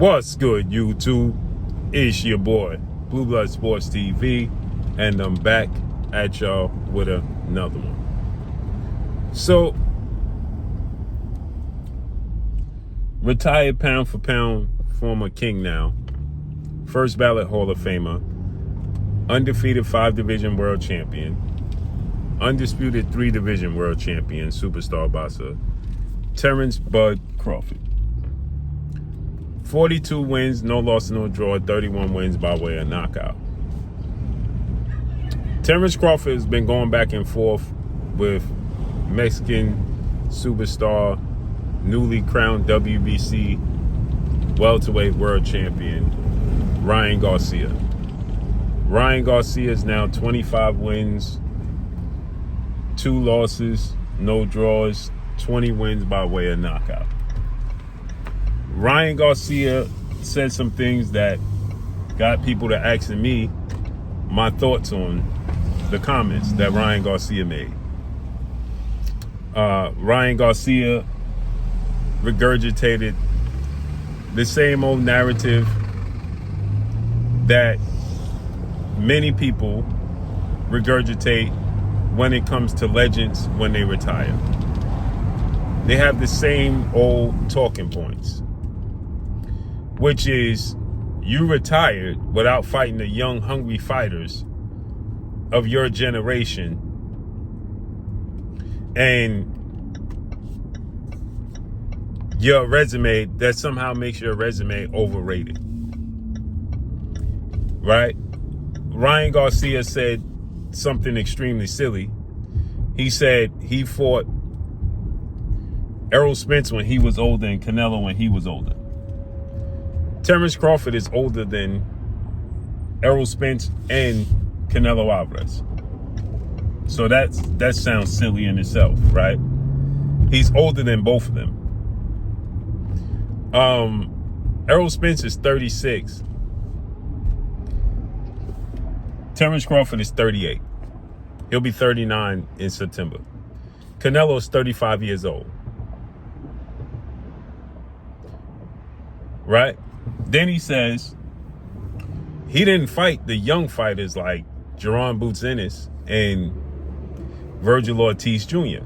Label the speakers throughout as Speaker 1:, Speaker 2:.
Speaker 1: What's good, YouTube? It's your boy, Blue Blood Sports TV, and I'm back at y'all with another one. So, retired pound for pound former king now, first ballot Hall of Famer, undefeated 5-division world champion, undisputed 3-division world champion, superstar boxer, Terence Bud Crawford. 42 wins, no loss, no draw, 31 wins by way of knockout. Terence Crawford has been going back and forth with Mexican superstar, newly crowned WBC welterweight world champion, Ryan Garcia. Ryan Garcia is now 25 wins, 2 losses, no draws, 20 wins by way of knockout. Ryan Garcia said some things that got people to asking me my thoughts on the comments that Ryan Garcia made. Ryan Garcia regurgitated the same old narrative that many people regurgitate when it comes to legends when they retire. They have the same old talking points, which is you retired without fighting the young, hungry fighters of your generation, and your resume, that somehow makes your resume overrated, right? Ryan Garcia said something extremely silly. He said he fought Errol Spence when he was older and Canelo when he was older. Terence Crawford is older than Errol Spence and Canelo Alvarez. So that sounds silly in itself, right? He's older than both of them. Errol Spence is 36. Terence Crawford is 38. He'll be 39 in September. Canelo is 35 years old. Right? Then he says he didn't fight the young fighters like Jaron Boots Ennis and Virgil Ortiz Jr.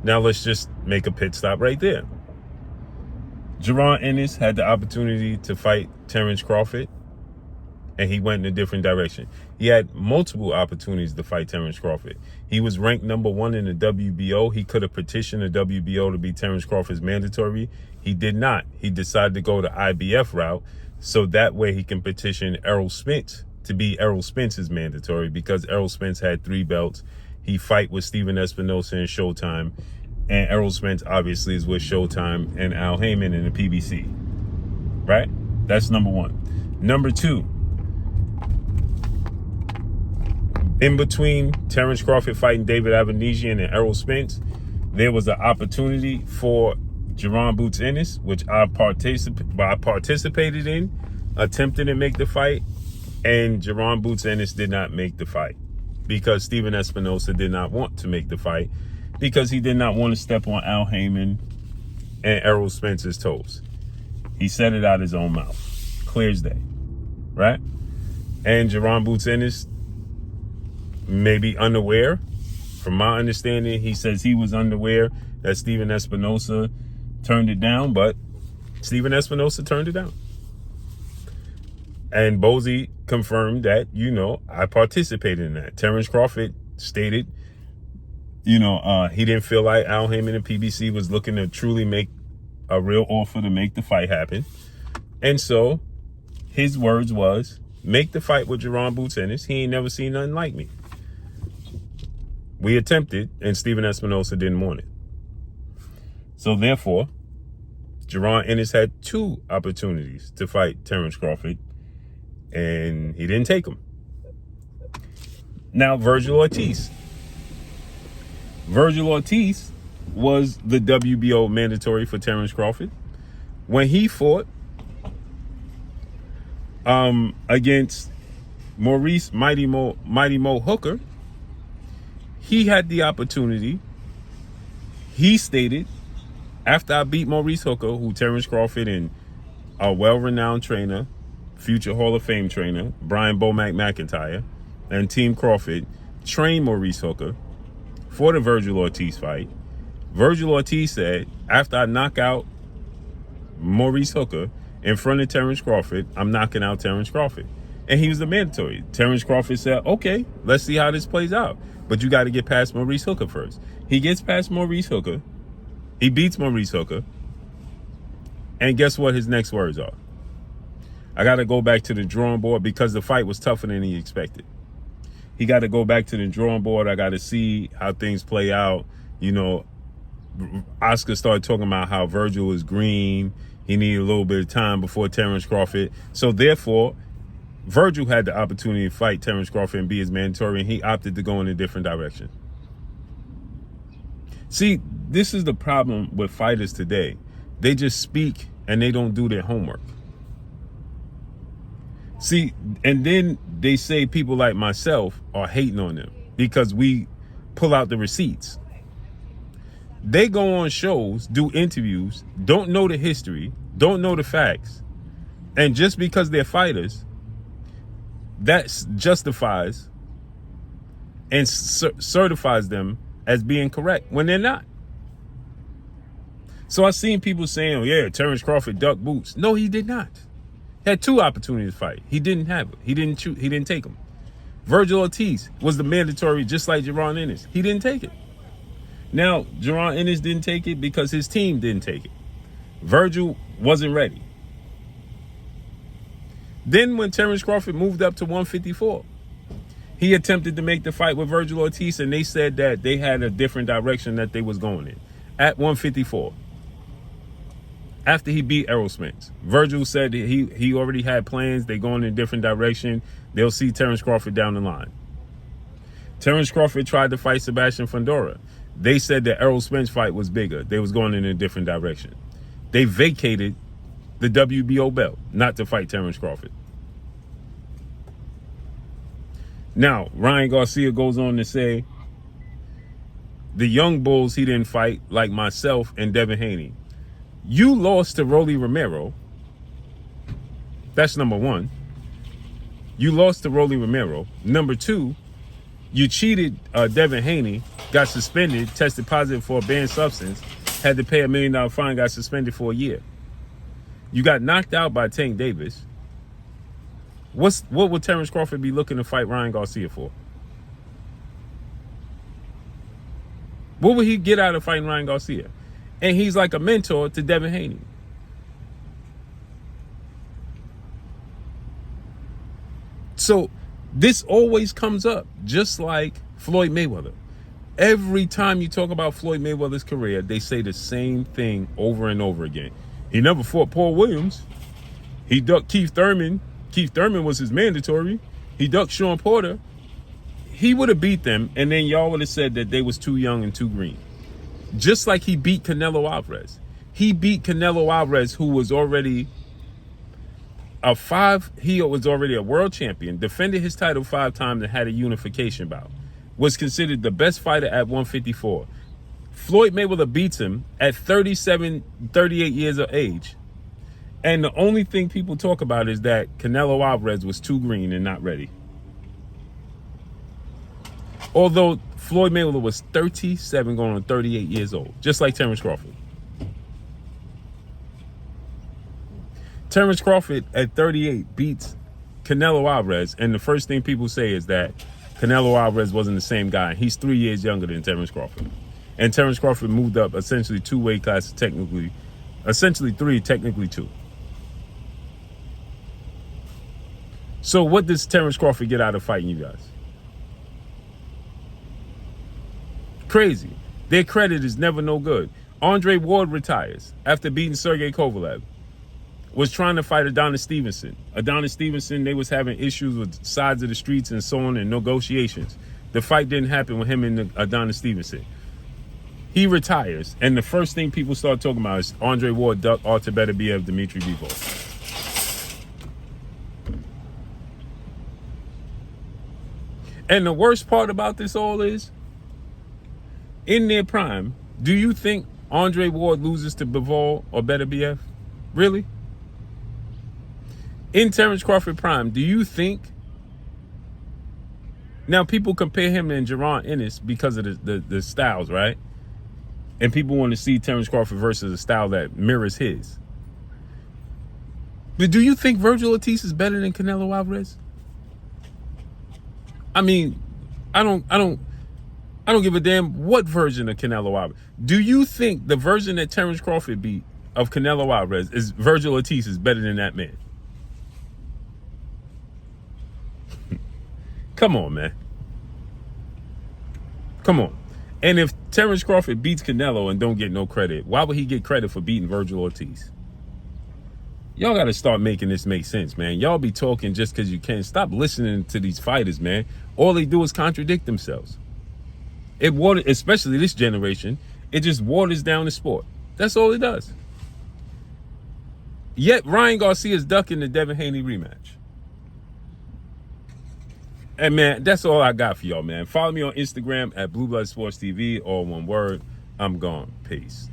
Speaker 1: Now let's just make a pit stop right there. Jaron Ennis had the opportunity to fight Terence Crawford, and he went in a different direction. He had multiple opportunities to fight Terence Crawford. He was ranked number 1 in the WBO. He could have petitioned the WBO to be Terence Crawford's mandatory. He did not. He decided to go the IBF route, so that way he can petition Errol Spence to be Errol Spence's mandatory, because Errol Spence had 3 belts. He fight with Steven Espinosa in Showtime, and Errol Spence obviously is with Showtime and Al Heyman in the PBC. Right? That's number 1. Number 2, in between Terence Crawford fighting David Avanesian and Errol Spence, there was an opportunity for Jaron Boots Ennis, which I participated in, attempted to make the fight, and Jaron Boots Ennis did not make the fight because Steven Espinosa did not want to make the fight, because he did not want to step on Al Heyman and Errol Spence's toes. He said it out his own mouth. Clear as day. Right? And Jaron Boots Ennis may be unaware. From my understanding, he says he was unaware that Steven Espinosa turned it down, but Steven Espinosa turned it down. And Bozy confirmed that, I participated in that. Terence Crawford stated, he didn't feel like Al Heyman and PBC was looking to truly make a real offer to make the fight happen. And so his words was, make the fight with Jaron Boots Ennis. He ain't never seen nothing like me. We attempted, and Steven Espinosa didn't want it. So therefore, Jaron Ennis had 2 opportunities to fight Terence Crawford, and he didn't take them. Now, Virgil Ortiz. Virgil Ortiz was the WBO mandatory for Terence Crawford. When he fought against Maurice Mighty Mo Hooker, he had the opportunity. He stated After I beat Maurice Hooker, who Terence Crawford and a well-renowned trainer, future Hall of Fame trainer, Brian Bomac McIntyre, and Team Crawford trained Maurice Hooker for the Virgil Ortiz fight. Virgil Ortiz said, after I knock out Maurice Hooker in front of Terence Crawford, I'm knocking out Terence Crawford. And he was the mandatory. Terence Crawford said, okay, let's see how this plays out. But you got to get past Maurice Hooker first. He gets past Maurice Hooker. He beats Maurice Hooker. And guess what his next words are? I got to go back to the drawing board because the fight was tougher than he expected. He got to go back to the drawing board. I got to see how things play out. You know, Oscar started talking about how Virgil was green. He needed a little bit of time before Terence Crawford. So therefore, Virgil had the opportunity to fight Terence Crawford and be his mandatory, and he opted to go in a different direction. See, this is the problem with fighters today. They just speak and they don't do their homework. See, and then they say people like myself are hating on them because we pull out the receipts. They go on shows, do interviews, don't know the history, don't know the facts, and just because they're fighters, that justifies and certifies them as being correct when they're not. So I've seen people saying, oh yeah, Terence Crawford ducked boots. No, he did not. He had 2 opportunities to fight. He didn't have it. He didn't shoot. He didn't take them. Virgil Ortiz was the mandatory just like Jaron Ennis. He didn't take it. Now, Jaron Ennis didn't take it because his team didn't take it. Virgil wasn't ready. Then when Terence Crawford moved up to 154, he attempted to make the fight with Virgil Ortiz, and they said that they had a different direction that they was going in at 154. After he beat Errol Spence, Virgil said that he already had plans. They going in a different direction. They'll see Terence Crawford down the line. Terence Crawford tried to fight Sebastian Fundora. They said the Errol Spence fight was bigger. They was going in a different direction. They vacated the WBO belt not to fight Terence Crawford. Now, Ryan Garcia goes on to say, the young bulls he didn't fight, like myself and Devin Haney. You lost to Rolly Romero. That's number 1. You lost to Rolly Romero. Number 2, you cheated Devin Haney, got suspended, tested positive for a banned substance, had to pay $1 million fine, got suspended for a year. You got knocked out by Tank Davis. What would Terence Crawford be looking to fight Ryan Garcia for? What would he get out of fighting Ryan Garcia? And he's like a mentor to Devin Haney. So this always comes up, just like Floyd Mayweather. Every time you talk about Floyd Mayweather's career, they say the same thing over and over again. He never fought Paul Williams. He ducked Keith Thurman. Keith Thurman was his mandatory. He ducked Sean Porter. He would have beat them, and then y'all would have said that they was too young and too green. Just like he beat Canelo Alvarez. He beat Canelo Alvarez, who was already he was already a world champion, defended his title 5 times and had a unification bout. Was considered the best fighter at 154. Floyd Mayweather beats him at 37, 38 years of age. And the only thing people talk about is that Canelo Alvarez was too green and not ready. Although Floyd Mayweather was 37 going on 38 years old, just like Terence Crawford. Terence Crawford at 38 beats Canelo Alvarez, and the first thing people say is that Canelo Alvarez wasn't the same guy. He's 3 years younger than Terence Crawford. And Terence Crawford moved up essentially 2 weight classes technically. Essentially 3, technically 2. So what does Terence Crawford get out of fighting you guys? Crazy. Their credit is never no good. Andre Ward retires after beating Sergey Kovalev. Was trying to fight Adonis Stevenson. Adonis Stevenson, they was having issues with sides of the streets and so on and negotiations. The fight didn't happen with him and Adonis Stevenson. He retires, and the first thing people start talking about is Andre Ward ducked Artur Beterbiev, Dmitry Bivol. And the worst part about this all is, in their prime, do you think Andre Ward loses to Bivol or Better BF? Really? In Terence Crawford prime, do you think? Now people compare him and Jaron Ennis because of the styles, right? And people want to see Terence Crawford versus a style that mirrors his. But do you think Virgil Ortiz is better than Canelo Alvarez? I mean, I don't give a damn what version of Canelo Alvarez. Do you think the version that Terence Crawford beat of Canelo Alvarez is Virgil Ortiz is better than that man? Come on, man. Come on. And if Terence Crawford beats Canelo and don't get no credit, why would he get credit for beating Virgil Ortiz? Y'all got to start making this make sense, man. Y'all be talking just because you can. Stop listening to these fighters, man. All they do is contradict themselves. Especially this generation, it just waters down the sport. That's all it does. Yet Ryan Garcia is ducking the Devin Haney rematch. And man, that's all I got for y'all, man. Follow me on Instagram at Blue Blood Sports TV, all one word. I'm gone. Peace.